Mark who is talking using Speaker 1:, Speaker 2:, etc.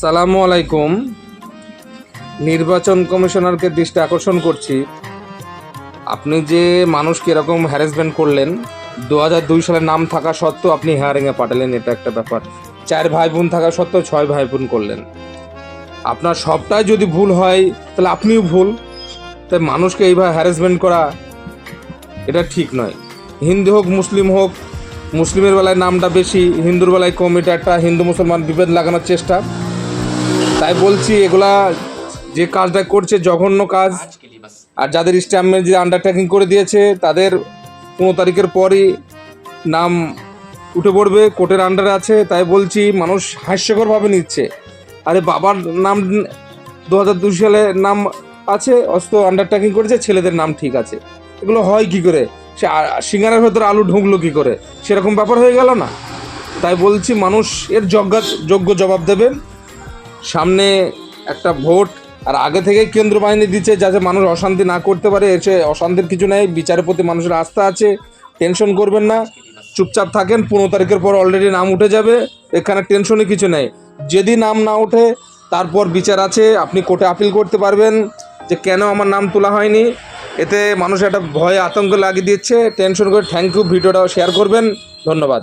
Speaker 1: সালামু আলাইকুম। নির্বাচন কমিশনারকে দৃষ্টি আকর্ষণ করছি, আপনি যে মানুষকে এরকম হ্যারাসমেন্ট করলেন, 2002 সালের নাম থাকা সত্ত্বেও আপনি হেয়ারিংয়ে পাঠালেন, এটা একটা ব্যাপার। 4 ভাই বোন থাকা সত্ত্বেও 6 ভাই বোন করলেন। আপনার সবটাই যদি ভুল হয় তাহলে আপনিও ভুল। তাই মানুষকে এইভাবে হ্যারাসমেন্ট করা এটা ঠিক নয়। হিন্দু হোক মুসলিম হোক, মুসলিমের বেলায় নামটা বেশি, হিন্দুর বেলায় কম, এটা একটা হিন্দু মুসলমান বিভেদ লাগানোর চেষ্টা। তাই বলছি, এগুলা যে কাজটা করছে জঘন্য কাজ। আর যাদের স্ট্যাম্পে যে আন্ডারটেকিং করে দিয়েছে তাদের 15 তারিখের পরই নাম উঠে পড়বে, কোর্টের আন্ডারে আছে। তাই বলছি, মানুষ হাস্যকরভাবে নিচ্ছে। আরে বাবার নাম 2002 সালে নাম আছে, অস্ত আন্ডারটেকিং করেছে, ছেলেদের নাম ঠিক আছে। এগুলো হয় কি করে? সে সিঙ্গারের ভেতরে আলু ঢুকলো কি করে? সেরকম ব্যাপার হয়ে গেল না? তাই বলছি, মানুষ এর যোগ্য জবাব দেবেন। সামনে একটা ভোট, আর আগে থেকেই কেন্দ্র বাহিনী দিচ্ছে যাতে মানুষ অশান্তি না করতে পারে। এসে অশান্তির কিছু নেই, বিচারের প্রতি মানুষের আস্থা আছে, টেনশন করবেন না, চুপচাপ থাকেন। 15 তারিখের পর অলরেডি নাম উঠে যাবে, এখানে টেনশনই কিছু নেই। যদি নাম না ওঠে তারপর বিচার আছে, আপনি কোর্টে আপিল করতে পারবেন যে কেন আমার নাম তোলা হয়নি। এতে মানুষ একটা ভয় আতঙ্ক লাগিয়ে দিচ্ছে, টেনশন করে। থ্যাংক ইউ, ভিডিওটা শেয়ার করবেন, ধন্যবাদ।